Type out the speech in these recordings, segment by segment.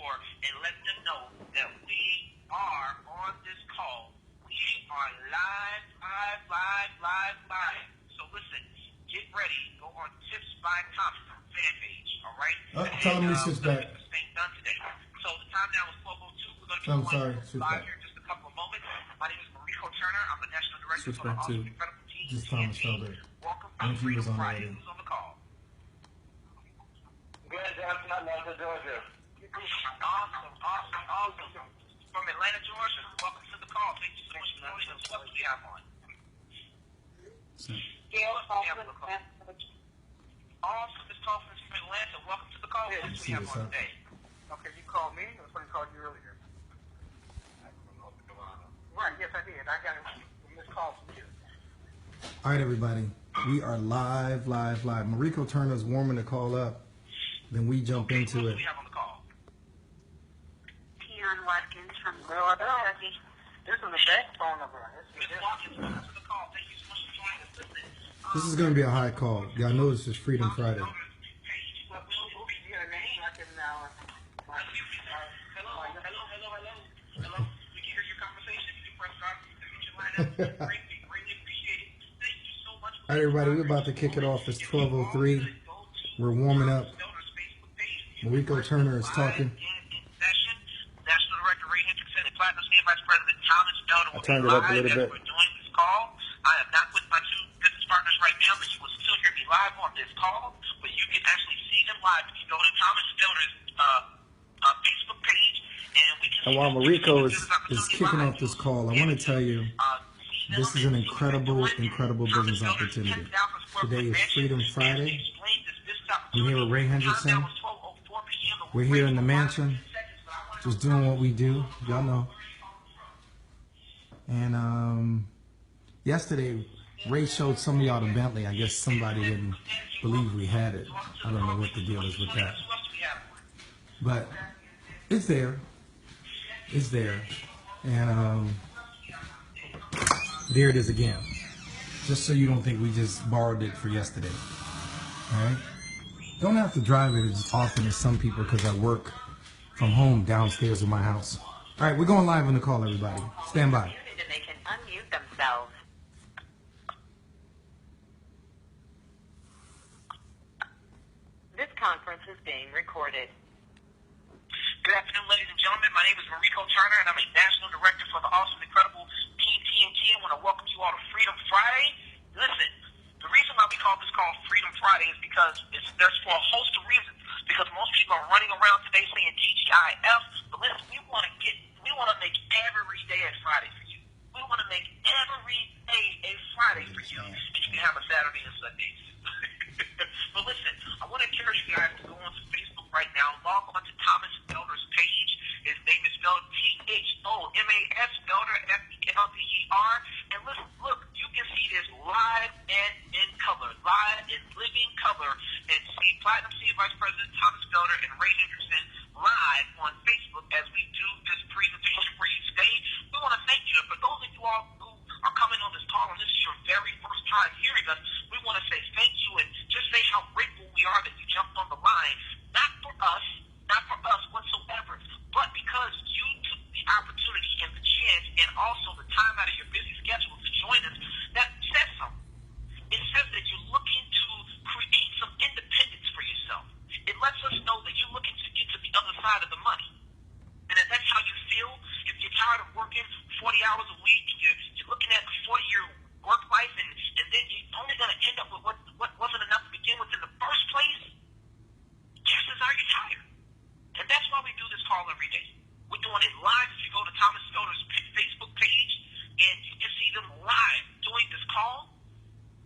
and let them know that we are on this call. We are live. So listen, get ready. Go on Tips by Tommy fan page, all right? Tell him to switch back. This thing done today. So the time now is 12:02. We're going to be live here in just a couple of moments. My name is Mariko Turner. I'm the National Director for the Awesome Incredible Team. Just Thomas Felder. Welcome to Freedom Friday. Who's on the call? Good, Johnson. Atlanta, Georgia. Awesome. From Atlanta, Georgia. Welcome to the call. Thank you so much for joining us. What do we have on? Awesome. This call from Atlanta. Welcome to the call. What do we have on today? Okay, you called me, or somebody called you earlier? Right, yes, I did. I got a missed call from you. All right, everybody. We are live. Mariko Turner's warming the call up. Then we jump into what it. Do we have on the call? Tion Watkins from Kentucky. This is the best phone number. Ms. Watkins, welcome to the call. Thank you so much for joining us. Listen, This is going to be a high call. Y'all know this is Freedom Friday. Hello. We can hear your conversation. You can press start. Greatly appreciate it. Thank you so much. All right, everybody. We're about to kick it off. It's 12:03. We're warming up. Mariko Turner is talking. National Director Ray Hendrickson and Platinum Senior Vice President Thomas Felder will turned be it up a live little as bit. we're doing this call. I am not with my two business partners right now, but you will still hear me live on this call. But you can actually see them live if you go to Thomas Felder's Facebook page, and we can. And while Mariko is kicking off this call, I want to tell you this is an incredible business opportunity. Today is Freedom Friday. We're here with Ray Hendrickson. We're here in the mansion, just doing what we do. Y'all know. And yesterday, Ray showed some of y'all the Bentley. I guess somebody didn't believe we had it. I don't know what the deal is with that. But it's there. It's there. And there it is again. Just so you don't think we just borrowed it for yesterday. All right? Don't have to drive it as often as some people because I work from home downstairs in my house. All right, we're going live on the call, everybody. Stand by. They can unmute themselves. This conference is being recorded. Good afternoon, ladies and gentlemen. My name is Mariko Turner, and I'm a National Director for the Awesome Incredible Team TNT. I want to welcome you all to Freedom Friday. Listen, the reason why we call this call Freedom Friday is because there's for a host of reasons. Because most people are running around today saying TGIF, but listen, we want to make every day a Friday for you. We want to make every day a Friday for you, and you can have a Saturday and Sunday. But listen, I want to encourage you guys to go on to Facebook right now. Log on to Thomas Felder's page. His name is spelled THOMAS Felder, FELDER. And listen, look, you can see this live and in color, live in living color, and see Platinum Senior Vice President Thomas Felder and Ray Hendrickson live on Facebook as we do this presentation for you today. We want to thank you. And for those of you all who are coming on this call and this is your very first time hearing us, we want to say thank you and just say how grateful we are that you jumped on the line, not for us whatsoever, but because you took the opportunity and the chance and also the time out of your busy schedule to join us. That says something. It says that you're looking to create some independence for yourself. It lets us know that you're looking to get to the other side of the money. And if that's how you feel, if you're tired of working 40 hours a week, you're looking at a 40-year work life, and then you're only going to end up with what wasn't enough to begin with in the first place, chances are you're tired. And that's why we do this call every day. We're doing it live. If you go to Thomas Felder's Facebook page, and you can see them live doing this call.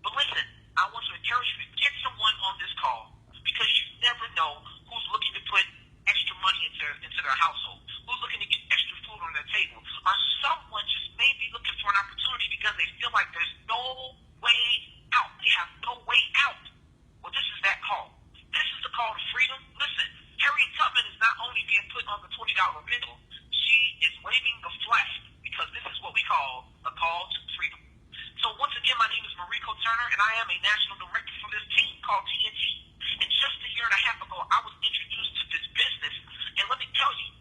But listen, I want to encourage you to get someone on this call, because you never know who's looking to put extra money into their household, who's looking to get extra food on their table, or someone just may be looking for an opportunity because they feel like there's no way out. They have no way out. Well, this is that call. This is the call to freedom. Listen, Harriet Tubman is not only being put on the $20 bill, she is waving the flag, because this is what we call a call to freedom. So once again, my name is Mariko Turner, and I am a national director for this team called TNT. And just a year and a half ago, I was introduced to this business, and let me tell you,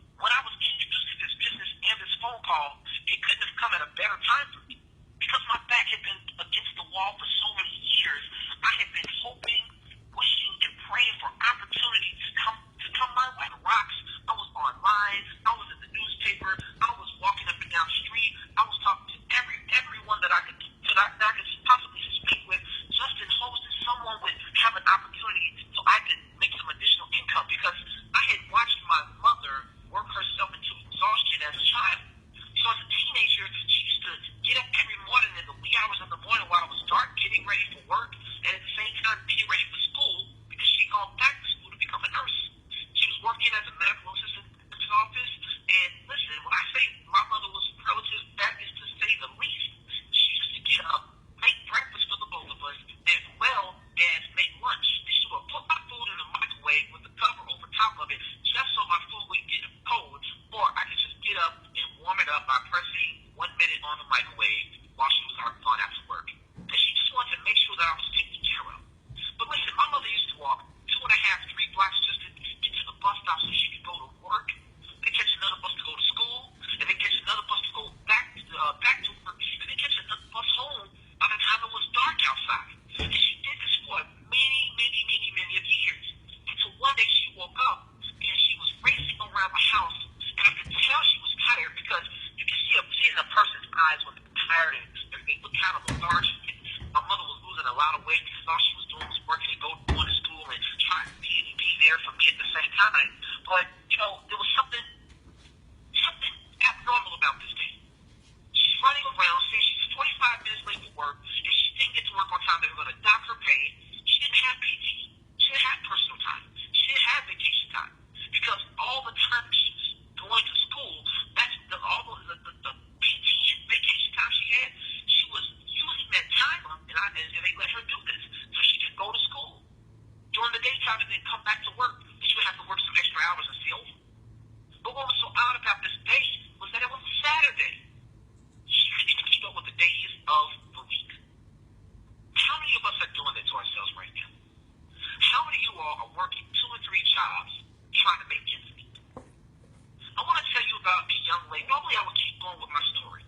out of the house, and I could tell she was tired because you can see in a person's eyes when they're tired and they look kind of lethargic. And my mother was losing a lot of weight because all she was doing was working and going to school and trying to be there for me at the same time. But, there was something abnormal about this day. She's running around saying she's 45 minutes late for work, and she didn't get to work on time. They were going to dock her pay. She didn't have PT. She didn't have personal time. She didn't have vacation time. Because all the time she was going to school, that's all the PT and vacation time she had, she was using that time, and they let her do this so she could go to school during the daytime and then come back to work, and she would have to work some extra hours and see over. But what was so odd about this day was that it was Saturday. She couldn't even keep up with the days of the week. How many of us are doing that to ourselves right now? How many of you all are working 2 or 3 jobs trying to make ends meet? I want to tell you about a young lady. Normally I would keep going with my story.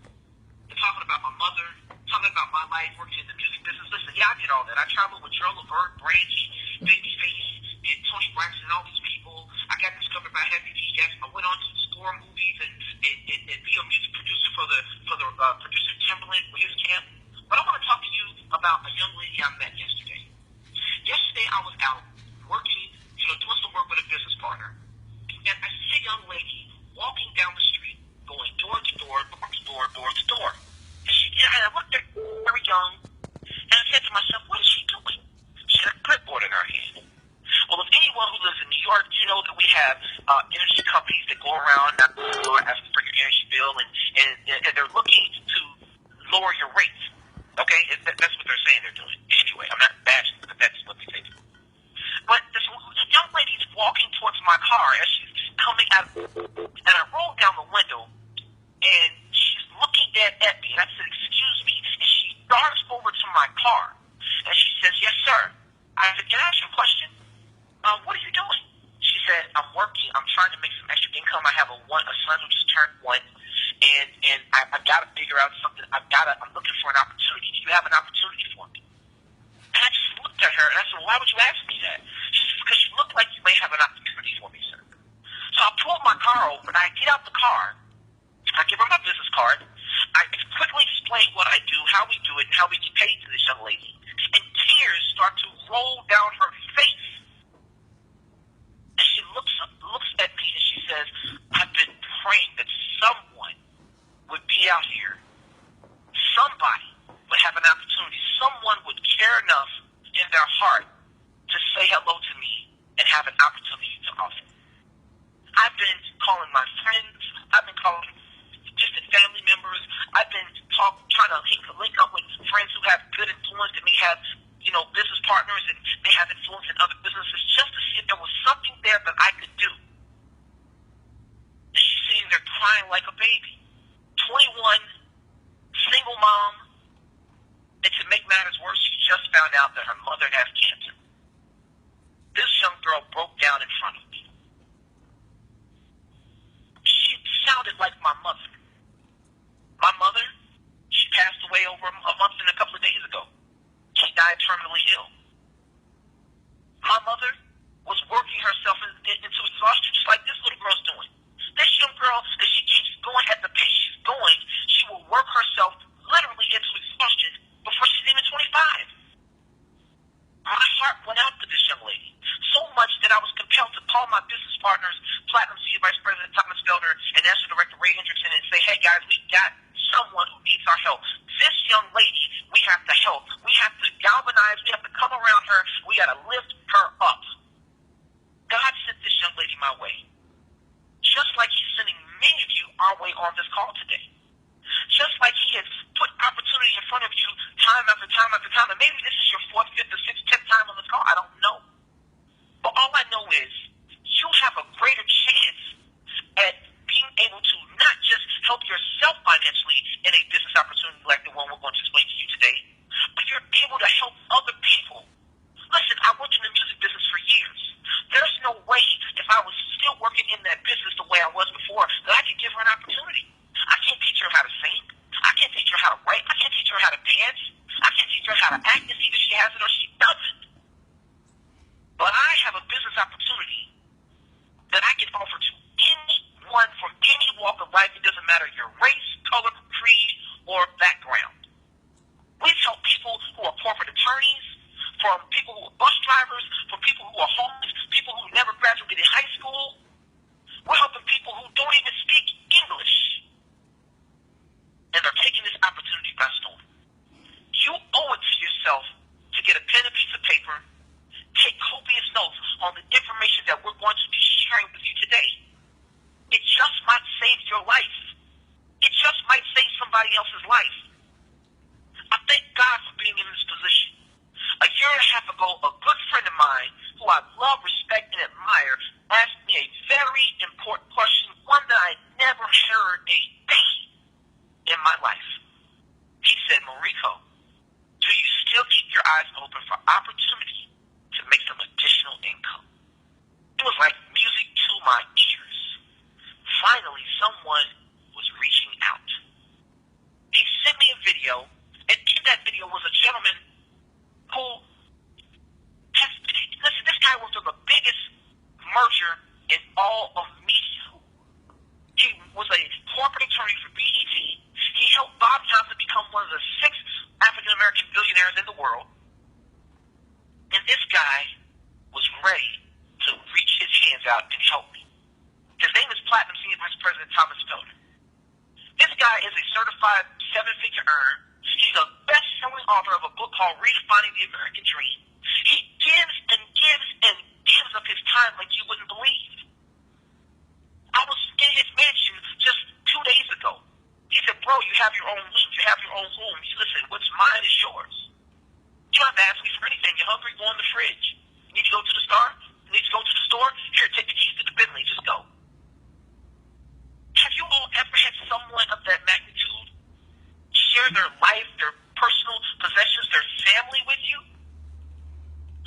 And talking about my mother, talking about my life working in the music business. Listen, yeah, I did all that. I traveled with Gerald Levert, Brandy, Babyface, and Tony Braxton, and all these people. I got discovered by Heavy D. Jackson. I went on to score movies and be a music producer for the producer Timberland for his camp. But I want to talk to you about a young lady I met yesterday. Yesterday I was out working, doing some work with a business partner. And I see a young lady walking down the street, going door to door, door to door, door to door. And I looked at her, very young, and I said to myself, what is she doing? She had a clipboard in her hand. Well, if anyone who lives in New York, you know that we have energy companies that go around asking for your energy bill, and they're looking to lower your rates. Okay? That's what they're saying they're doing. Anyway, I'm not bashing, but that's what they say. But this young lady's walking towards my car as she's coming out, and I rolled down the window, and she's looking dead at me, and I said, excuse me, and she darts over to my car, and she says, yes, sir. I said, can I ask you a question? What are you doing? She said, I'm working. I'm trying to make some extra income. I have a son who just turned 1, and I got to figure out something. I'm looking for an opportunity. Do you have an opportunity for me? And I just looked at her, and I said, well, why would you ask me that? She said, because you look like you may have an opportunity for me, sir. So I pulled my car over, and I get out the car. I give her my business card. I quickly explain what I do, how we do it, and how we get paid to this young lady. And tears start to roll down her face. And she looks at me and she says, I've been praying that someone would be out here. Somebody would have an opportunity. Someone would care enough in their heart to say hello to me and have an opportunity to offer. I've been calling my friends. I've been calling distant family members. I've been trying to link up with friends who have good influence and may have, business partners and may have influence in other businesses just to see if there was something there that I could do. And she's sitting there crying like a baby. 21, single mom, and to make matters worse, she just found out that her mother has cancer. This young girl broke down in front of me. She sounded like my mother. My mother, she passed away over a month and a couple of days ago. She died terminally ill. My mother was working herself into exhaustion just like this little girl's doing. This young girl, if she keeps going at the pace she's going, she will work herself literally into exhaustion before she's even 25. My heart went out to this young lady, so much that I was compelled to call my business partners, Platinum Senior Vice President Thomas Felder and National Director Ray Hendrickson, and say, hey guys, we got someone who needs our help. This young lady, we have to help. We have to galvanize. We have to come around her. We got to lift her up. God sent this young lady my way, just like he's sending many of you our way on this call today. Just like he has put opportunity in front of you time after time after time. And maybe this is your 4th, 5th, or 6th, 10th time on this call. I don't know. But all I know is you have a greater chance at being able to not just help yourself financially in a business opportunity like the one we're going to explain to you today, but you're able to help other people. Listen, I worked in the music business for years. There's no way if I was still working in that business the way I was before that I could give her an opportunity. I can't teach her how to sing. I can't teach her how to write. I can't teach her how to dance. I can't teach her how to act. It's either she his life. I thank God for being in this position. A year and a half ago, a good friend of mine, who I love, respect, and admire, asked me a very important question, one that I never heard a day in my life. He said, Mariko, do you still keep your eyes open for opportunity to make some additional income? It was like music to my ears. Finally, someone was reaching out. He sent me a video, and in that video was a gentleman who has, listen, this guy was the biggest merger in all of media. He was a corporate attorney for BET. He helped Bob Johnson become one of the 6 African-American billionaires in the world. And this guy was ready to reach his hands out and help me. His name is Platinum Senior Vice President Thomas Felder. This guy is a certified 7-figure earner. He's a best-selling author of a book called Redefining the American Dream. He gives and gives and gives of his time like you wouldn't believe. I was in his mansion just 2 days ago. He said, bro, you have your own wing, you have your own home. Listen, what's mine is yours. You don't have to ask me for anything. You're hungry, go in the fridge. You need to go to the store? You need to go to the store? Here, take the keys to the Bentley, just go. Have you all ever had someone of that magnitude share their life, their personal possessions, their family with you?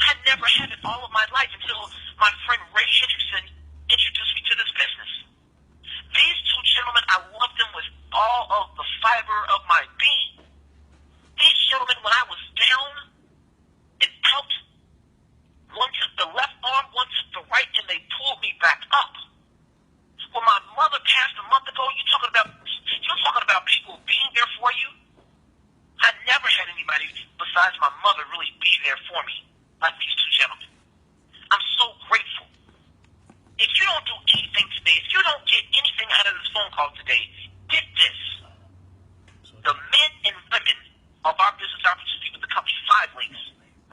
I never had it all of my life until my friend Ray Hendrickson introduced me to this business. These 2 gentlemen, I love them with all of the fiber of my being. These gentlemen, when I was down and out, one took the left arm, one took the right, and they pulled me back up. When my mother passed a month ago, you're talking about people being there for you. I never had anybody besides my mother really be there for me like these 2 gentlemen. I'm so grateful. If you don't do anything today, if you don't get anything out of this phone call today, get this. The men and women of our business opportunity with the company 5 Links,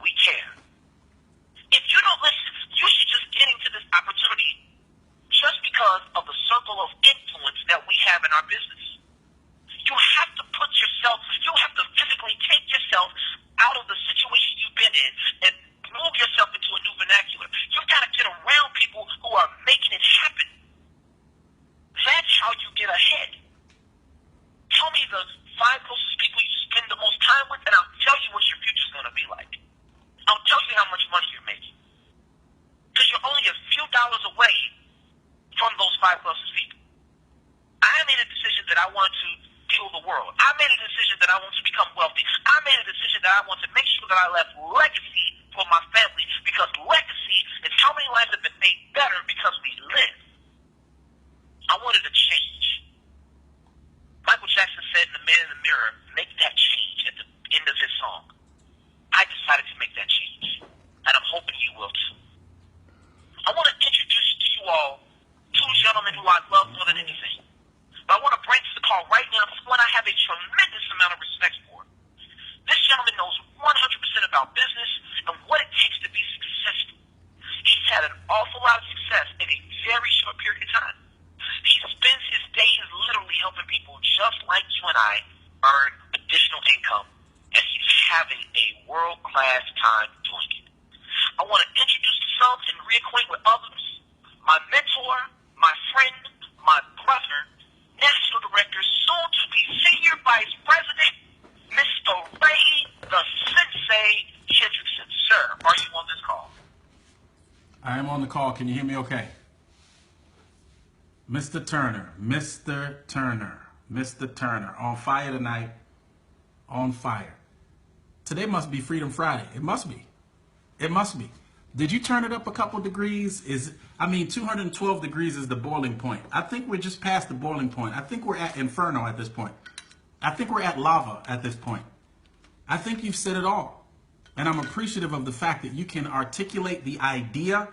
we care. If you don't listen, you should just get into this opportunity just because of the circle of influence that we have in our business. You have to put yourself, you have to physically take yourself out of the situation you've been in and move yourself into a new vernacular. You've got to get around people who are making it happen. That's how you get ahead. Tell me the 5 closest people you spend the most time with, and I'll tell you what your future's going to be like. I'll tell you how much money you're making. Because you're only a few dollars away from those 5 closest people. I made a decision that I want to heal the world. I made a decision that I want to become wealthy. I made a decision that I want to make sure that I left legacy for my family, because legacy is how many lives have been made better because we live. I wanted to change. Michael Jackson said in The Man in the Mirror, make that change at the end of his song. I decided to make that change, and I'm hoping you will too. I want to introduce to you all 2 gentlemen who I love more than anything. But I want to bring to the call right now one I have a tremendous amount of respect for. This gentleman knows 100% about business and what it takes to be successful. He's had an awful lot of success in a very short period of time. He spends his days literally helping people just like you and I earn additional income, and he's having a world-class time doing it. I want to introduce some and reacquaint with others. My mentor, my friend, my brother, National Director, soon to be Senior Vice President, Mr. Ray the Sensei Hendrickson. Sir, are you on this call? I am on the call. Can you hear me okay? Mr. Turner, Mr. Turner, Mr. Turner, on fire tonight, on fire. Today must be Freedom Friday. It must be. It must be. Did you turn it up a couple degrees? 212 degrees is the boiling point. I think we're just past the boiling point. I think we're at Inferno at this point. I think we're at lava at this point. I think you've said it all. And I'm appreciative of the fact that you can articulate the idea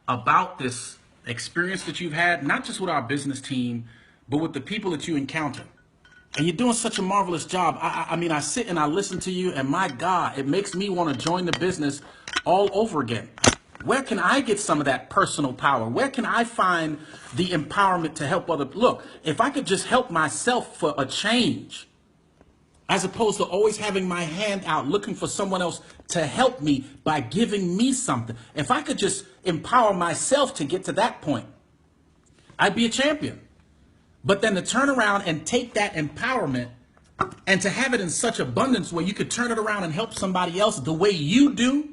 about this experience that you've had, not just with our business team, but with the people that you encounter. And you're doing such a marvelous job. I sit and I listen to you, and my God, it makes me want to join the business all over again. Where can I get some of that personal power? Where can I find the empowerment to help other? Look, if I could just help myself for a change, as opposed to always having my hand out, looking for someone else to help me by giving me something. If I could just empower myself to get to that point, I'd be a champion. But then to turn around and take that empowerment and to have it in such abundance where you could turn it around and help somebody else the way you do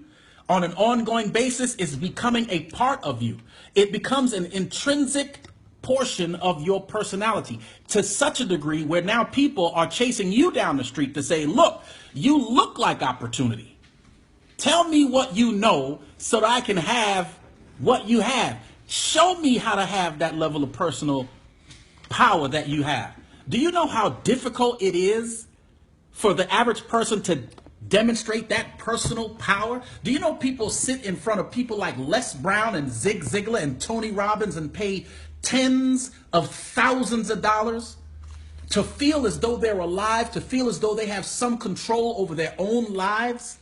on an ongoing basis is becoming a part of you. It becomes an intrinsic portion of your personality to such a degree where now people are chasing you down the street to say, look, you look like opportunity. Tell me what you know so that I can have what you have. Show me how to have that level of personal power that you have. Do you know how difficult it is for the average person to demonstrate that personal power? Do you know people sit in front of people like Les Brown and Zig Ziglar and Tony Robbins and pay tens of thousands of dollars to feel as though they're alive, to feel as though they have some control over their own lives,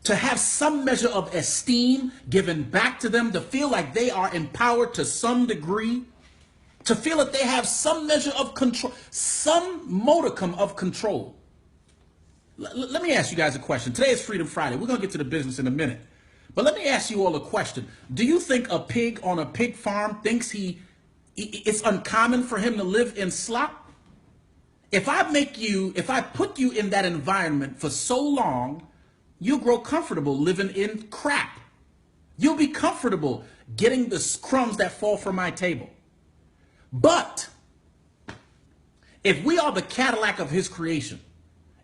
to have some measure of esteem given back to them, to feel like they are empowered to some degree, to feel that they have some measure of control, some modicum of control. Let me ask you guys a question. Today is Freedom Friday. We're going to get to the business in a minute. But let me ask you all a question. Do you think a pig on a pig farm thinks it's uncommon for him to live in slop? If I put you in that environment for so long, you'll grow comfortable living in crap. You'll be comfortable getting the crumbs that fall from my table. But if we are the Cadillac of his creation,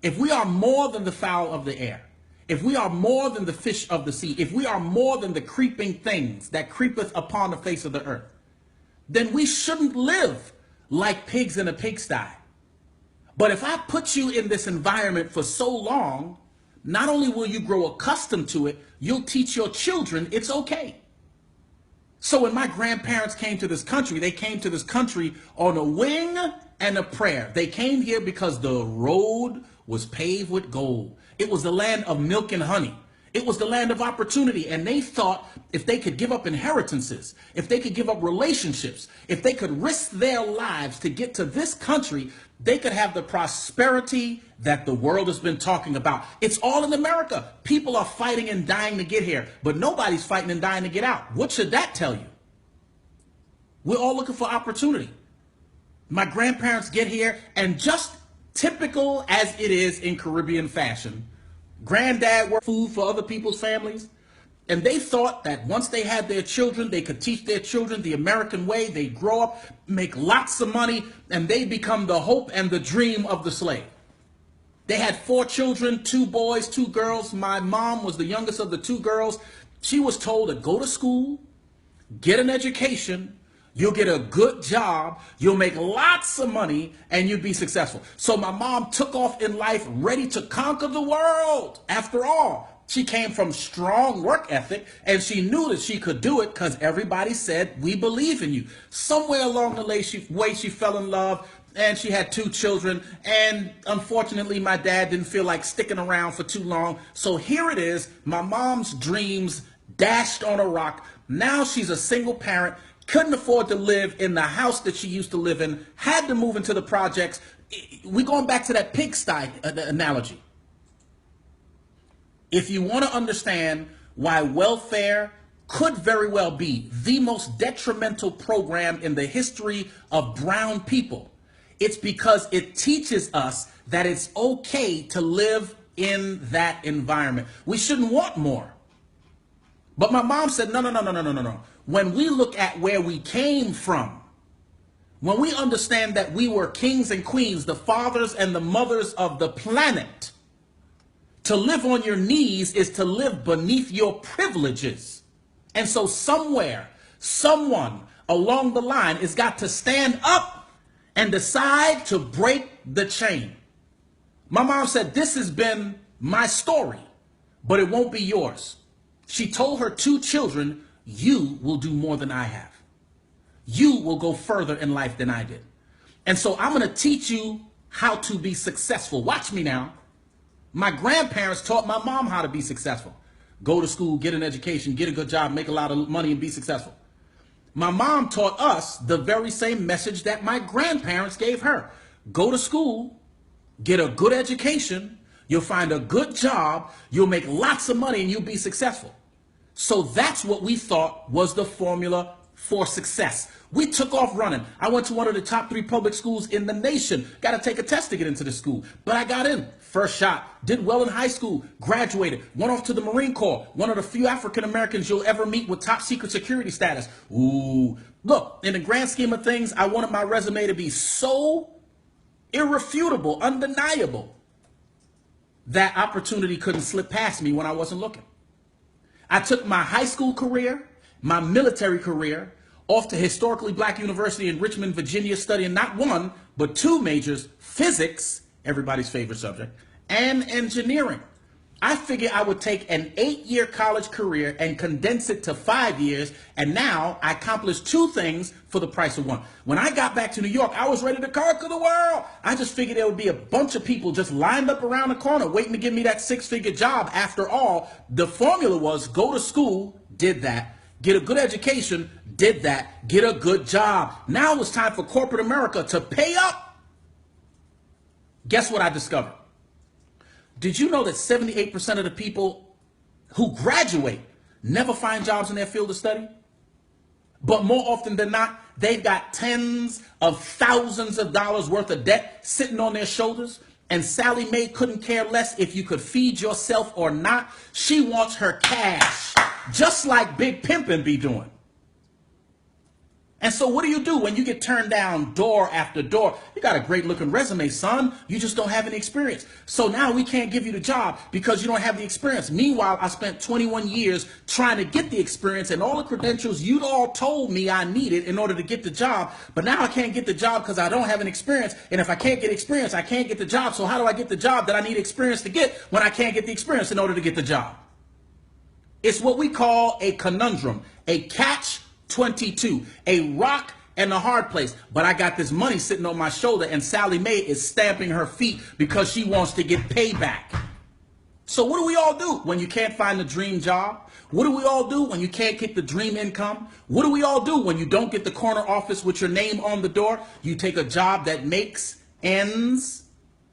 if we are more than the fowl of the air, if we are more than the fish of the sea, if we are more than the creeping things that creepeth upon the face of the earth, then we shouldn't live like pigs in a pigsty. But if I put you in this environment for so long, not only will you grow accustomed to it, you'll teach your children it's okay. So when my grandparents came to this country, they came to this country on a wing and a prayer. They came here because the road was paved with gold. It was the land of milk and honey. It was the land of opportunity. And they thought if they could give up inheritances, if they could give up relationships, if they could risk their lives to get to this country, they could have the prosperity that the world has been talking about. It's all in America. People are fighting and dying to get here, but nobody's fighting and dying to get out. What should that tell you? We're all looking for opportunity. My grandparents get here, and just typical as it is in Caribbean fashion, granddad worked food for other people's families, and they thought that once they had their children, they could teach their children the American way. They grow up, make lots of money, and they become the hope and the dream of the slave. They had 4 children, 2 boys, 2 girls. My mom was the youngest of the 2 girls. She was told to go to school, get an education, you'll get a good job, you'll make lots of money, and you'll be successful. So my mom took off in life ready to conquer the world. After all, she came from strong work ethic, and she knew that she could do it because everybody said, we believe in you. Somewhere along the way, she fell in love, and she had 2 children, and unfortunately, my dad didn't feel like sticking around for too long. So here it is, my mom's dreams dashed on a rock. Now she's a single parent, couldn't afford to live in the house that she used to live in, had to move into the projects. We're going back to that pigsty analogy. If you want to understand why welfare could very well be the most detrimental program in the history of brown people, it's because it teaches us that it's okay to live in that environment. We shouldn't want more. But my mom said, no. When we look at where we came from, when we understand that we were kings and queens, the fathers and the mothers of the planet, to live on your knees is to live beneath your privileges. And so somewhere, someone along the line has got to stand up and decide to break the chain. My mom said, this has been my story, but it won't be yours. She told her 2 children, you will do more than I have. You will go further in life than I did. And so I'm going to teach you how to be successful. Watch me now. My grandparents taught my mom how to be successful. Go to school, get an education, get a good job, make a lot of money, and be successful. My mom taught us the very same message that my grandparents gave her. Go to school, get a good education, you'll find a good job, you'll make lots of money, and you'll be successful. So that's what we thought was the formula for success. We took off running. I went to one of the top 3 public schools in the nation. Got to take a test to get into the school. But I got in. First shot. Did well in high school. Graduated. Went off to the Marine Corps. One of the few African Americans you'll ever meet with top secret security status. Ooh. Look, in the grand scheme of things, I wanted my resume to be so irrefutable, undeniable, that opportunity couldn't slip past me when I wasn't looking. I took my high school career, my military career, off to historically black university in Richmond, Virginia, studying not one, but 2 majors, physics, everybody's favorite subject, and engineering. I figured I would take an 8-year college career and condense it to 5 years, and now I accomplished 2 things for the price of 1. When I got back to New York, I was ready to conquer the world. I just figured there would be a bunch of people just lined up around the corner waiting to give me that 6-figure job. After all, the formula was go to school, did that, get a good education, did that, get a good job. Now it was time for corporate America to pay up. Guess what I discovered? Did you know that 78% of the people who graduate never find jobs in their field of study? But more often than not, they've got tens of thousands of dollars worth of debt sitting on their shoulders. And Sally Mae couldn't care less if you could feed yourself or not. She wants her cash, just like Big Pimpin' be doing. And so what do you do when you get turned down door after door? You got a great looking resume, son. You just don't have any experience. So now we can't give you the job because you don't have the experience. Meanwhile, I spent 21 years trying to get the experience and all the credentials you'd all told me I needed in order to get the job. But now I can't get the job because I don't have an experience. And if I can't get experience, I can't get the job. So how do I get the job that I need experience to get when I can't get the experience in order to get the job? It's what we call a conundrum, a catch-22, a rock and a hard place. But I got this money sitting on my shoulder and Sally Mae is stamping her feet because she wants to get payback. So what do we all do when you can't find the dream job? What do we all do when you can't get the dream income? What do we all do when you don't get the corner office with your name on the door? You take a job that makes ends,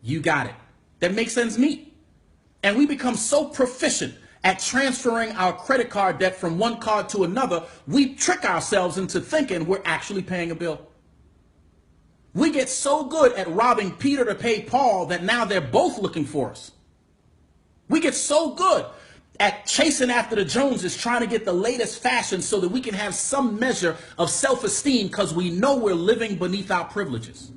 you got it, that makes ends meet. And we become so proficient at transferring our credit card debt from one card to another, we trick ourselves into thinking we're actually paying a bill. We get so good at robbing Peter to pay Paul that now they're both looking for us. We get so good at chasing after the Joneses, trying to get the latest fashion so that we can have some measure of self-esteem because we know we're living beneath our privileges.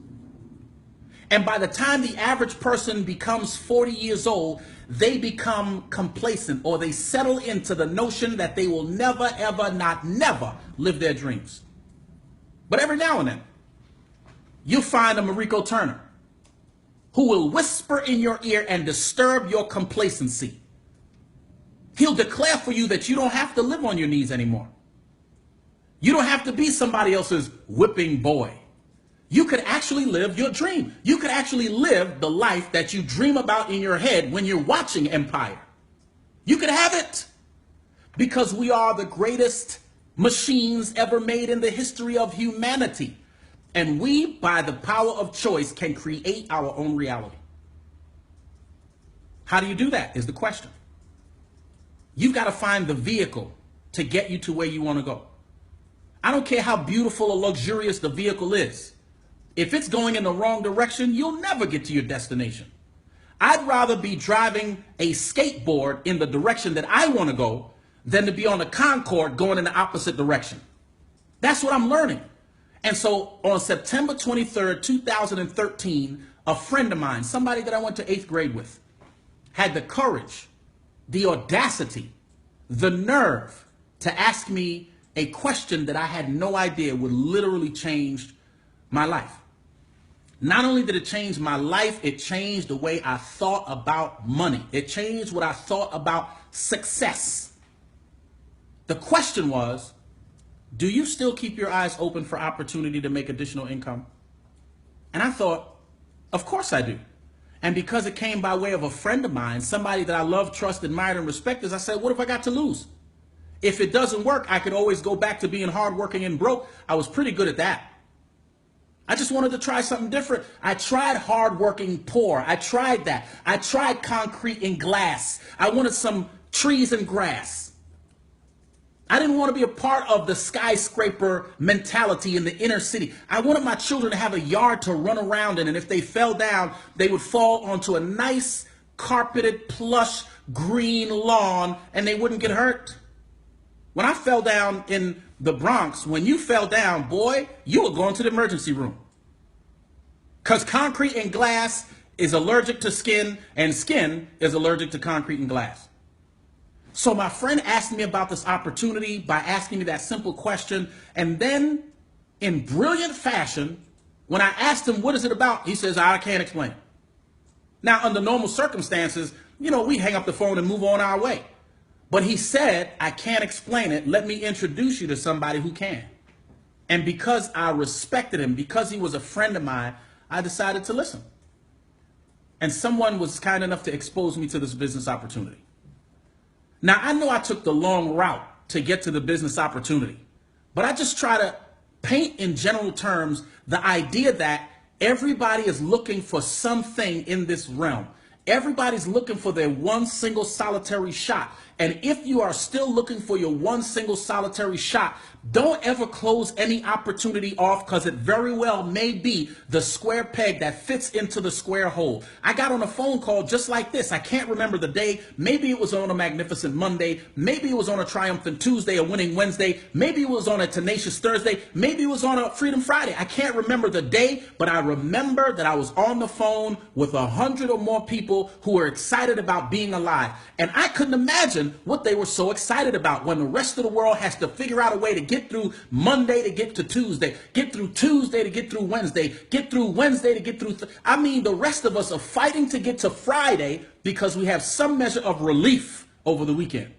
And by the time the average person becomes 40 years old, they become complacent or they settle into the notion that they will never, ever, not never live their dreams. But every now and then, you'll find a Mariko Turner who will whisper in your ear and disturb your complacency. He'll declare for you that you don't have to live on your knees anymore. You don't have to be somebody else's whipping boy. You could actually live your dream. You could actually live the life that you dream about in your head when you're watching Empire. You could have it because we are the greatest machines ever made in the history of humanity. And we, by the power of choice, can create our own reality. How do you do that is the question. You've got to find the vehicle to get you to where you want to go. I don't care how beautiful or luxurious the vehicle is. If it's going in the wrong direction, you'll never get to your destination. I'd rather be driving a skateboard in the direction that I want to go than to be on a Concorde going in the opposite direction. That's what I'm learning. And so on September 23rd, 2013, a friend of mine, somebody that I went to 8th grade with, had the courage, the audacity, the nerve to ask me a question that I had no idea would literally change my life. Not only did it change my life, it changed the way I thought about money. It changed what I thought about success. The question was, do you still keep your eyes open for opportunity to make additional income? And I thought, of course I do. And because it came by way of a friend of mine, somebody that I love, trust, admire, and respect, I said, what have I got to lose? If it doesn't work, I could always go back to being hardworking and broke. I was pretty good at that. I just wanted to try something different. I tried hardworking poor. I tried that. I tried concrete and glass. I wanted some trees and grass. I didn't want to be a part of the skyscraper mentality in the inner city. I wanted my children to have a yard to run around in, and if they fell down, they would fall onto a nice carpeted, plush, green lawn, and they wouldn't get hurt. When I fell down in the Bronx, when you fell down, boy, you were going to the emergency room. Because concrete and glass is allergic to skin, and skin is allergic to concrete and glass. So my friend asked me about this opportunity by asking me that simple question. And then in brilliant fashion, when I asked him, what is it about? He says, I can't explain. Now, under normal circumstances, we hang up the phone and move on our way. But he said, I can't explain it. Let me introduce you to somebody who can. And because I respected him, because he was a friend of mine, I decided to listen. And someone was kind enough to expose me to this business opportunity. Now, I know I took the long route to get to the business opportunity, but I just try to paint in general terms the idea that everybody is looking for something in this realm. Everybody's looking for their one single solitary shot. And if you are still looking for your one single solitary shot, don't ever close any opportunity off, because it very well may be the square peg that fits into the square hole. I got on a phone call just like this. I can't remember the day. Maybe it was on a Magnificent Monday. Maybe it was on a Triumphant Tuesday, a Winning Wednesday. Maybe it was on a Tenacious Thursday. Maybe it was on a Freedom Friday. I can't remember the day, but I remember that I was on the phone with 100 or more people who were excited about being alive. And I couldn't imagine what they were so excited about when the rest of the world has to figure out a way to get through Monday to get to Tuesday, get through Tuesday to get through Wednesday, get through Wednesday to get through. The rest of us are fighting to get to Friday because we have some measure of relief over the weekend.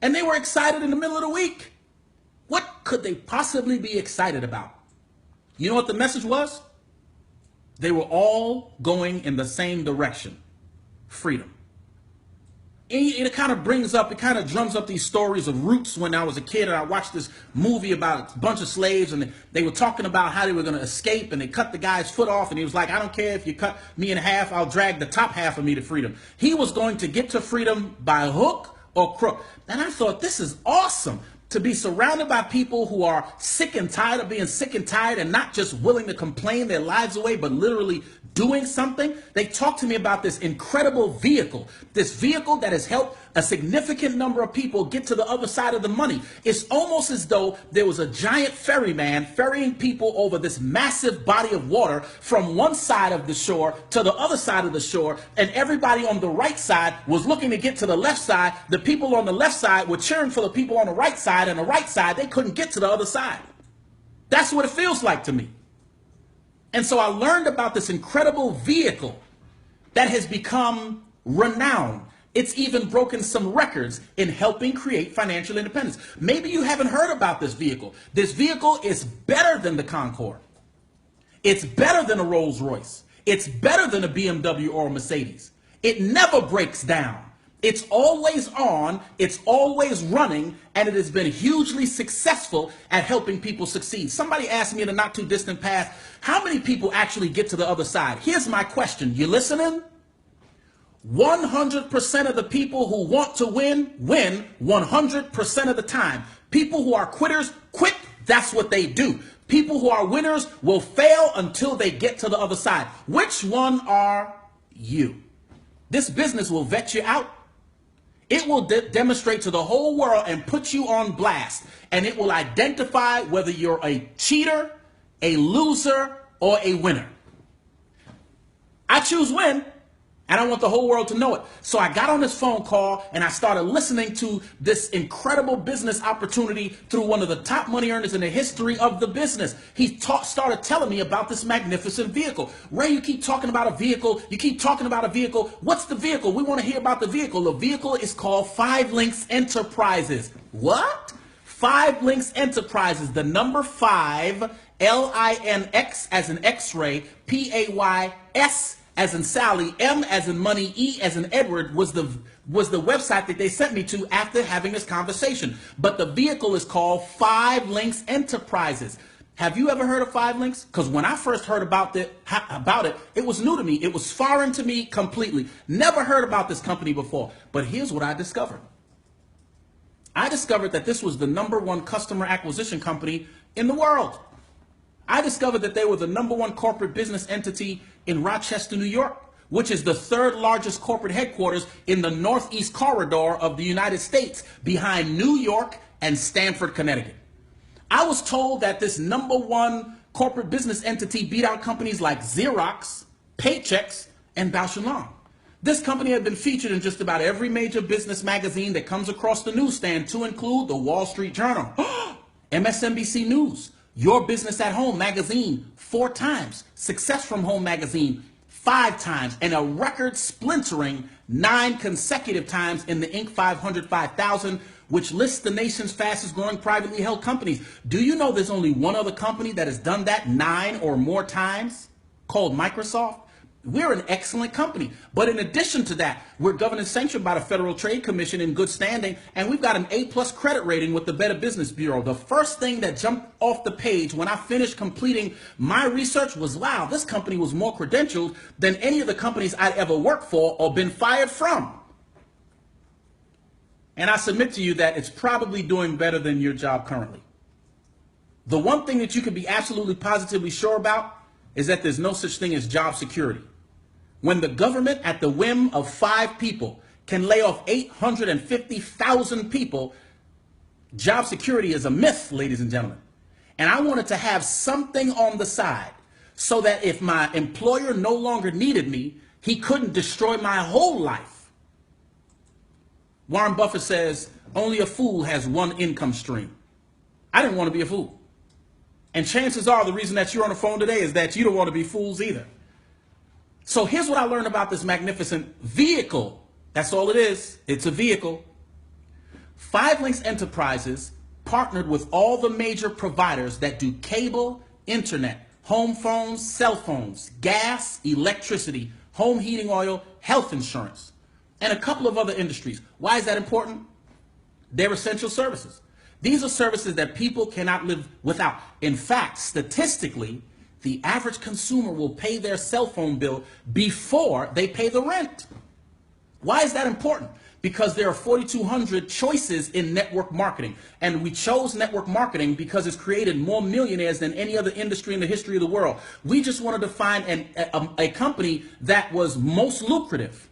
And they were excited in the middle of the week. What could they possibly be excited about? You know what the message was? They were all going in the same direction. Freedom. It kind of drums up these stories of roots when I was a kid, and I watched this movie about a bunch of slaves, and they were talking about how they were going to escape, and they cut the guy's foot off, and he was like, I don't care if you cut me in half, I'll drag the top half of me to freedom. He was going to get to freedom by hook or crook. And I thought, this is awesome, to be surrounded by people who are sick and tired of being sick and tired, and not just willing to complain their lives away, but literally doing something. They talked to me about this incredible vehicle, this vehicle that has helped a significant number of people get to the other side of the money. It's almost as though there was a giant ferryman ferrying people over this massive body of water from one side of the shore to the other side of the shore, and everybody on the right side was looking to get to the left side. The people on the left side were cheering for the people on the right side, and the right side, they couldn't get to the other side. That's what it feels like to me. And so I learned about this incredible vehicle that has become renowned. It's even broken some records in helping create financial independence. Maybe you haven't heard about this vehicle. This vehicle is better than the Concorde. It's better than a Rolls Royce. It's better than a BMW or a Mercedes. It never breaks down. It's always on, it's always running, and it has been hugely successful at helping people succeed. Somebody asked me in a not too distant past, how many people actually get to the other side? Here's my question. You listening? 100% of the people who want to win, win 100% of the time. People who are quitters, quit. That's what they do. People who are winners will fail until they get to the other side. Which one are you? This business will vet you out. It will demonstrate to the whole world and put you on blast. And it will identify whether you're a cheater, a loser, or a winner. I choose win, and I want the whole world to know it. So I got on this phone call, and I started listening to this incredible business opportunity through one of the top money earners in the history of the business. He started telling me about this magnificent vehicle. Ray, you keep talking about a vehicle. You keep talking about a vehicle. What's the vehicle? We want to hear about the vehicle. The vehicle is called 5 Links Enterprises. What? 5 Links Enterprises. The number 5, L-I-N-X as in X-ray, P-A-Y-S as in Sally, M as in money, E as in Edward was the website that they sent me to after having this conversation. But the vehicle is called 5 Links Enterprises. Have you ever heard of 5 Links? Because when I first heard about it, it was new to me. It was foreign to me completely. Never heard about this company before. But here's what I discovered. I discovered that this was the #1 customer acquisition company in the world. I discovered that they were the #1 corporate business entity in Rochester, New York, which is the 3rd largest corporate headquarters in the Northeast corridor of the United States, behind New York and Stamford, Connecticut. I was told that this #1 corporate business entity beat out companies like Xerox, Paychex, and Bausch & Lomb. This company had been featured in just about every major business magazine that comes across the newsstand, to include the Wall Street Journal, MSNBC News, Your Business at Home magazine 4 times, Success from Home magazine 5 times, and a record splintering 9 consecutive times in the Inc. 500 5000, which lists the nation's fastest growing privately held companies. Do you know there's only one other company that has done that 9 or more times, called Microsoft? We're an excellent company. But in addition to that, we're governance sanctioned by the Federal Trade Commission in good standing, and we've got an A+ credit rating with the Better Business Bureau. The first thing that jumped off the page when I finished completing my research was, wow, this company was more credentialed than any of the companies I'd ever worked for or been fired from. And I submit to you that it's probably doing better than your job currently. The one thing that you can be absolutely positively sure about is that there's no such thing as job security. When the government, at the whim of 5 people, can lay off 850,000 people, job security is a myth, ladies and gentlemen. And I wanted to have something on the side so that if my employer no longer needed me, he couldn't destroy my whole life. Warren Buffett says, only a fool has one income stream. I didn't want to be a fool. And chances are the reason that you're on the phone today is that you don't want to be fools either. So here's what I learned about this magnificent vehicle. That's all it is. It's a vehicle. 5 Links Enterprises partnered with all the major providers that do cable, internet, home phones, cell phones, gas, electricity, home heating oil, health insurance, and a couple of other industries. Why is that important? They're essential services. These are services that people cannot live without. In fact, statistically, the average consumer will pay their cell phone bill before they pay the rent. Why is that important? Because there are 4,200 choices in network marketing. And we chose network marketing because it's created more millionaires than any other industry in the history of the world. We just wanted to find a company that was most lucrative.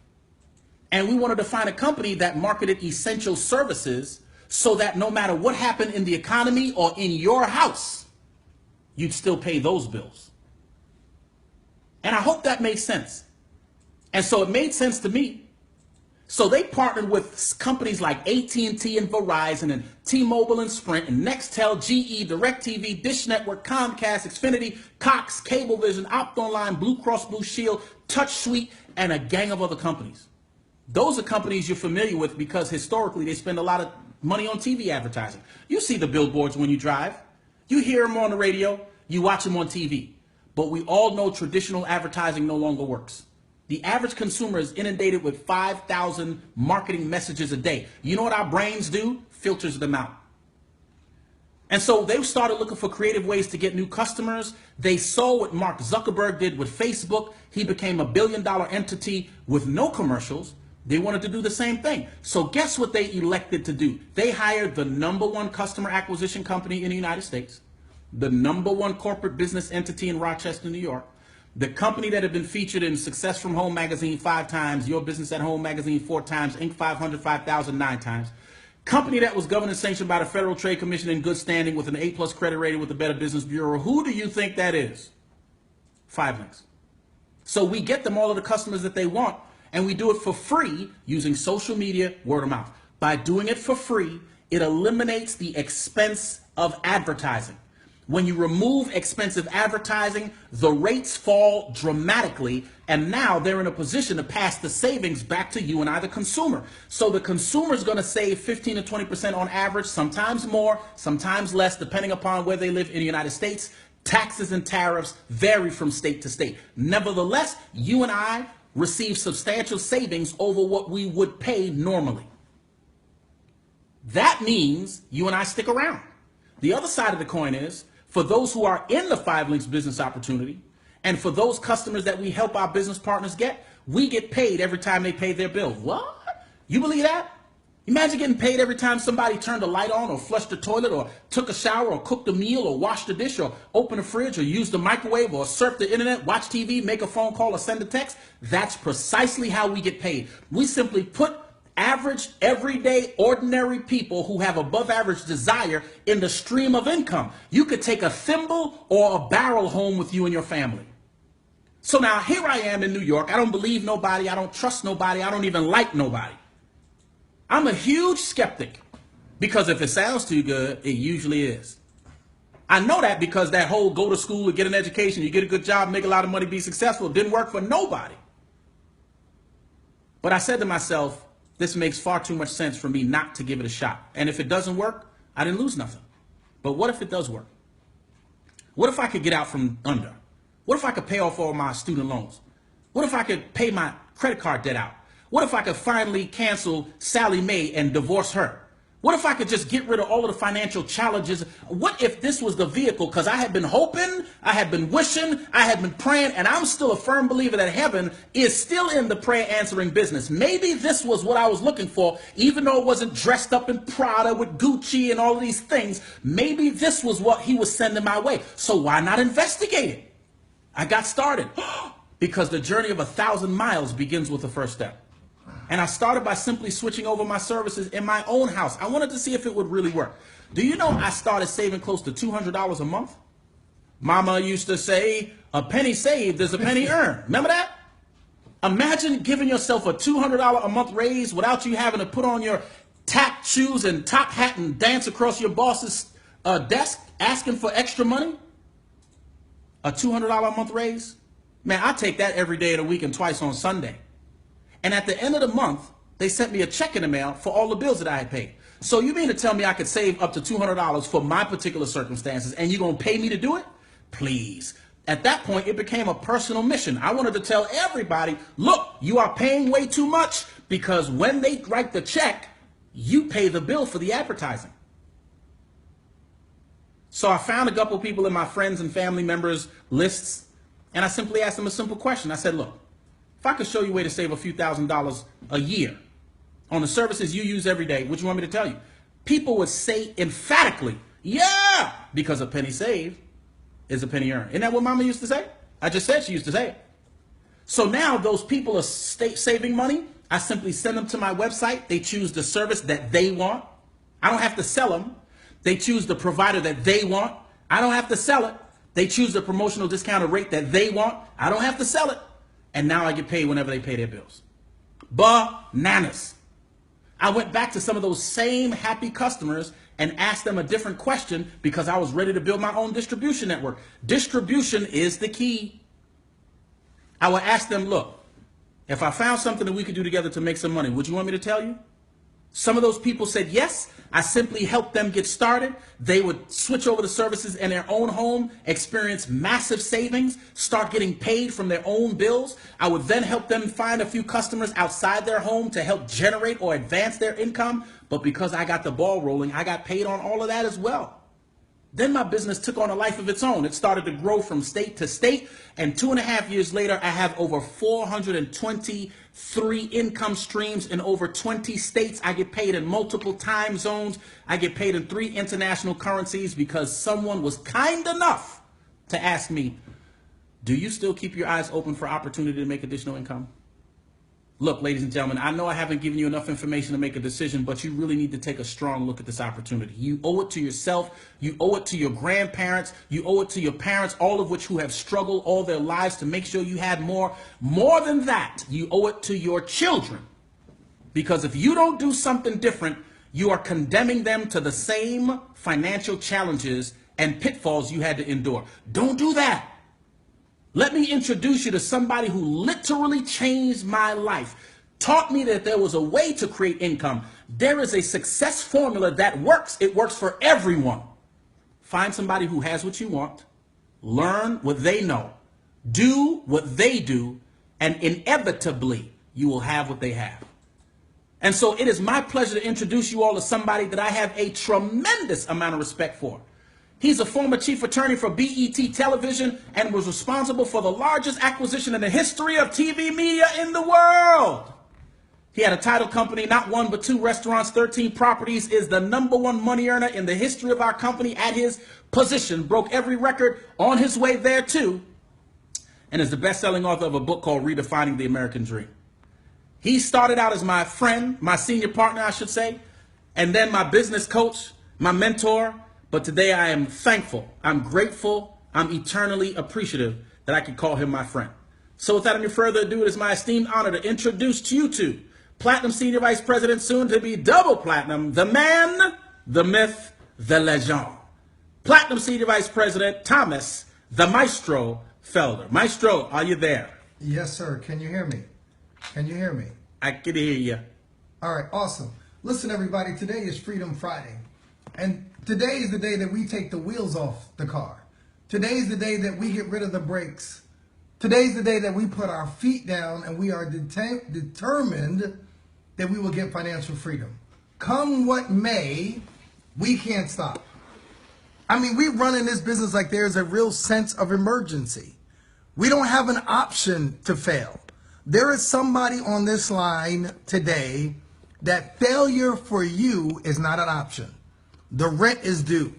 And we wanted to find a company that marketed essential services so that no matter what happened in the economy or in your house, you'd still pay those bills. And I hope that makes sense. And so it made sense to me. So they partnered with companies like AT&T and Verizon and T-Mobile and Sprint and Nextel, GE, DirecTV, Dish Network, Comcast, Xfinity, Cox, Cablevision, Optonline, Blue Cross Blue Shield, TouchSuite, and a gang of other companies. Those are companies you're familiar with because historically they spend a lot of money on TV advertising. You see the billboards when you drive. You hear them on the radio. You watch them on TV. But we all know traditional advertising no longer works. The average consumer is inundated with 5,000 marketing messages a day. You know what our brains do? Filters them out. And so they started looking for creative ways to get new customers. They saw what Mark Zuckerberg did with Facebook. He became a billion-dollar entity with no commercials. They wanted to do the same thing. So guess what they elected to do? They hired the #1 customer acquisition company in the United States, the #1 corporate business entity in Rochester, New York, the company that had been featured in Success from Home magazine 5 times, Your Business at Home magazine 4 times, Inc. 500 5000 9 times, company that was governed and sanctioned by the Federal Trade Commission in good standing with an A+ credit rating with the Better Business Bureau. Who do you think that is? 5 Links. So we get them all of the customers that they want, and we do it for free using social media, word of mouth. By doing it for free, it eliminates the expense of advertising. When you remove expensive advertising, the rates fall dramatically, and now they're in a position to pass the savings back to you and I, the consumer. So the consumer is going to save 15 to 20% on average, sometimes more, sometimes less, depending upon where they live in the United States. Taxes and tariffs vary from state to state. Nevertheless, you and I receive substantial savings over what we would pay normally. That means you and I stick around. The other side of the coin is for those who are in the 5 Links business opportunity, and for those customers that we help our business partners get, we get paid every time they pay their bill. What? You believe that? Imagine getting paid every time somebody turned a light on or flushed the toilet or took a shower or cooked a meal or washed the dish or opened the fridge or used the microwave or surfed the internet, watch TV, make a phone call or send a text. That's precisely how we get paid. We simply put average, everyday, ordinary people who have above average desire in the stream of income. You could take a thimble or a barrel home with you and your family. So now here I am in New York. I don't believe nobody. I don't trust nobody. I don't even like nobody. I'm a huge skeptic because if it sounds too good, it usually is. I know that because that whole go to school and get an education, you get a good job, make a lot of money, be successful, didn't work for nobody. But I said to myself, this makes far too much sense for me not to give it a shot. And if it doesn't work, I didn't lose nothing. But what if it does work? What if I could get out from under? What if I could pay off all my student loans? What if I could pay my credit card debt out? What if I could finally cancel Sally Mae and divorce her? What if I could just get rid of all of the financial challenges? What if this was the vehicle? Because I had been hoping, I had been wishing, I had been praying, and I'm still a firm believer that heaven is still in the prayer answering business. Maybe this was what I was looking for, even though it wasn't dressed up in Prada with Gucci and all of these things. Maybe this was what he was sending my way. So why not investigate it? I got started because the journey of 1,000 miles begins with the first step. And I started by simply switching over my services in my own house. I wanted to see if it would really work. Do you know I started saving close to $200 a month? Mama used to say, a penny saved is a penny earned. Remember that? Imagine giving yourself a $200 a month raise without you having to put on your tap shoes and top hat and dance across your boss's desk asking for extra money. A $200 a month raise? Man, I take that every day of the week and twice on Sunday. And at the end of the month, they sent me a check in the mail for all the bills that I had paid. So you mean to tell me I could save up to $200 for my particular circumstances and you're going to pay me to do it? Please. At that point, it became a personal mission. I wanted to tell everybody, look, you are paying way too much because when they write the check, you pay the bill for the advertising. So I found a couple of people in my friends and family members lists, and I simply asked them a simple question. I said, look, if I could show you a way to save a few $1,000s a year on the services you use every day, what you want me to tell you? People would say emphatically, yeah, because a penny saved is a penny earned. Isn't that what Mama used to say? I just said she used to say it. So now those people are saving money. I simply send them to my website. They choose the service that they want. I don't have to sell them. They choose the provider that they want. I don't have to sell it. They choose the promotional discounted rate that they want. I don't have to sell it. And now I get paid whenever they pay their bills. Bananas. I went back to some of those same happy customers and asked them a different question because I was ready to build my own distribution network. Distribution is the key. I would ask them, look, if I found something that we could do together to make some money, would you want me to tell you? Some of those people said yes. I simply helped them get started. They would switch over to services in their own home, experience massive savings, start getting paid from their own bills. I would then help them find a few customers outside their home to help generate or advance their income. But because I got the ball rolling, I got paid on all of that as well. Then my business took on a life of its own. It started to grow from state to state. And 2.5 years later, I have over 423 income streams in over 20 states. I get paid in multiple time zones. I get paid in 3 international currencies because someone was kind enough to ask me, do you still keep your eyes open for opportunity to make additional income? Look, ladies and gentlemen, I know I haven't given you enough information to make a decision, but you really need to take a strong look at this opportunity. You owe it to yourself. You owe it to your grandparents. You owe it to your parents, all of which who have struggled all their lives to make sure you had more. More than that, you owe it to your children. Because if you don't do something different, you are condemning them to the same financial challenges and pitfalls you had to endure. Don't do that. Let me introduce you to somebody who literally changed my life, taught me that there was a way to create income. There is a success formula that works. It works for everyone. Find somebody who has what you want, learn what they know, do what they do, and inevitably you will have what they have. And so it is my pleasure to introduce you all to somebody that I have a tremendous amount of respect for. He's a former chief attorney for BET Television and was responsible for the largest acquisition in the history of TV media in the world. He had a title company, not one but two restaurants, 13 properties, is the #1 money earner in the history of our company at his position, broke every record on his way there too, and is the best-selling author of a book called Redefining the American Dream. He started out as my friend, my senior partner, I should say, and then my business coach, my mentor, but today I am thankful, I'm grateful, I'm eternally appreciative that I can call him my friend. So without any further ado, it is my esteemed honor to introduce to you to Platinum Senior Vice President, soon to be double platinum, the man, the myth, the legend. Platinum Senior Vice President, Thomas, the Maestro Felder. Maestro, are you there? Yes, sir. Can you hear me? Can you hear me? I can hear you. All right, awesome. Listen, everybody, today is Freedom Friday. And today is the day that we take the wheels off the car. Today is the day that we get rid of the brakes. Today's the day that we put our feet down and we are determined that we will get financial freedom. Come what may, we can't stop. I mean, we run in this business like there's a real sense of emergency. We don't have an option to fail. There is somebody on this line today that failure for you is not an option. The rent is due.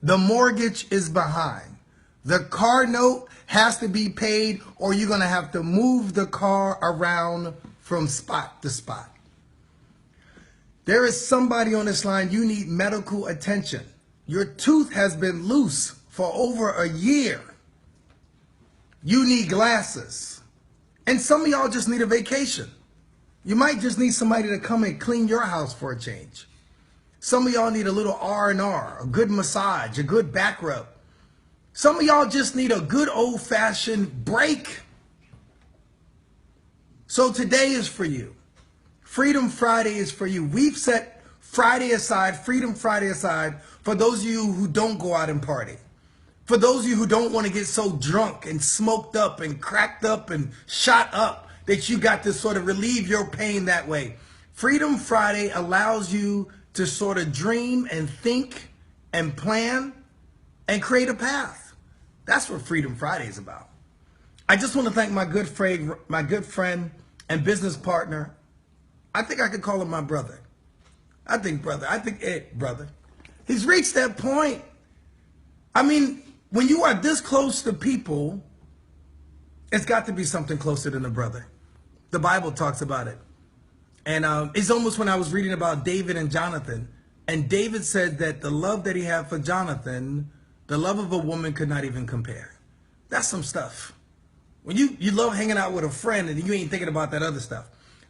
The mortgage is behind. The car note has to be paid, or you're going to have to move the car around from spot to spot. There is somebody on this line, you need medical attention. Your tooth has been loose for over a year. You need glasses. And some of y'all just need a vacation. You might just need somebody to come and clean your house for a change. Some of y'all need a little R&R, a good massage, a good back rub. Some of y'all just need a good old-fashioned break. So today is for you. Freedom Friday is for you. We've set Friday aside, Freedom Friday aside, for those of you who don't go out and party. For those of you who don't want to get so drunk and smoked up and cracked up and shot up that you got to sort of relieve your pain that way. Freedom Friday allows you to sort of dream and think and plan and create a path. That's what Freedom Friday is about. I just want to thank my good friend and business partner. I think I could call him my brother. I think brother. He's reached that point. I mean, when you are this close to people, it's got to be something closer than a brother. The Bible talks about it. And it's almost when I was reading about David and Jonathan, and David said that the love that he had for Jonathan, the love of a woman could not even compare. That's some stuff. When you love hanging out with a friend and you ain't thinking about that other stuff.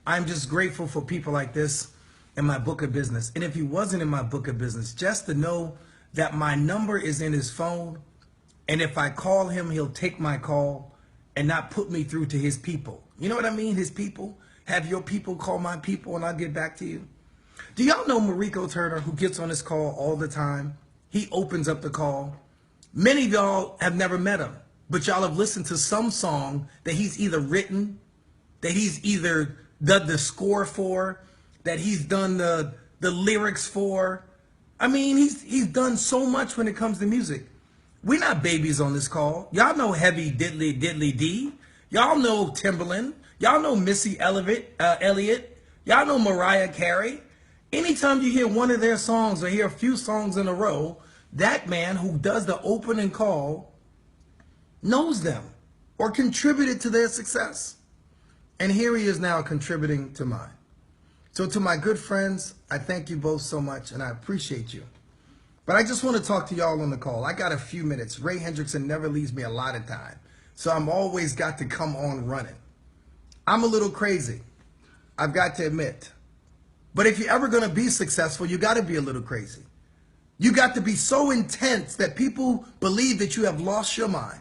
I'm just grateful for people like this in my book of business. And if he wasn't in my book of business, just to know that my number is in his phone, and if I call him, he'll take my call and not put me through to his people. You know what I mean? His people. Have your people call my people and I'll get back to you. Do y'all know Mariko Turner, who gets on this call all the time? He opens up the call. Many of y'all have never met him, but y'all have listened to some song that he's either written, that he's either done the score for, that he's done the lyrics for. I mean, he's done so much when it comes to music. We're not babies on this call. Y'all know Heavy Diddly Diddly D. Y'all know Timbaland. Y'all know Missy Elliott. Y'all know Mariah Carey. Anytime you hear one of their songs or hear a few songs in a row, that man who does the opening call knows them or contributed to their success. And here he is now contributing to mine. So to my good friends, I thank you both so much and I appreciate you. But I just want to talk to y'all on the call. I got a few minutes. Ray Hendrickson never leaves me a lot of time. So I'm always got to come on running. I'm a little crazy, I've got to admit. But if you're ever going to be successful, you got to be a little crazy. You got to be so intense that people believe that you have lost your mind.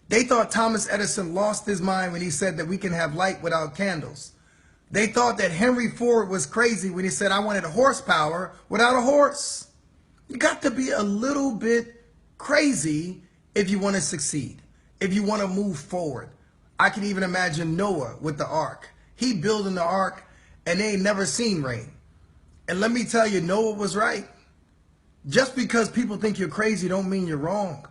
They thought Thomas Edison lost his mind when he said that we can have light without candles. They thought that Henry Ford was crazy when he said, I wanted horsepower without a horse. You got to be a little bit crazy if you want to succeed, if you want to move forward. I can even imagine Noah with the ark. He building the ark and they ain't never seen rain. And let me tell you, Noah was right. Just because people think you're crazy don't mean you're wrong.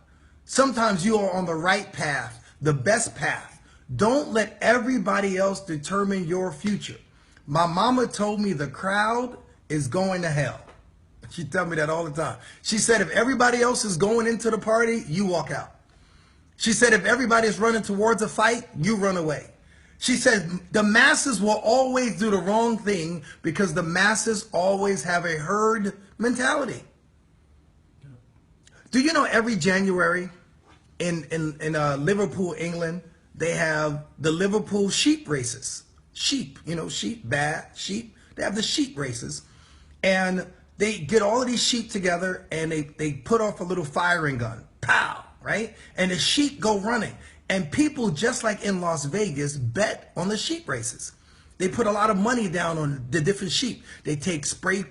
Sometimes you are on the right path, the best path. Don't let everybody else determine your future. My mama told me the crowd is going to hell. She tells me that all the time. She said if everybody else is going into the party, you walk out. She said if everybody is running towards a fight, you run away. She said the masses will always do the wrong thing because the masses always have a herd mentality. Do you know every January in Liverpool, England, they have the Liverpool sheep races. Sheep, you know, sheep, bad sheep. They have the sheep races. And they get all of these sheep together and they put off a little firing gun. Pow, right? And the sheep go running. And people, just like in Las Vegas, bet on the sheep races. They put a lot of money down on the different sheep. They take spray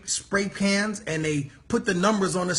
cans and they put the numbers on the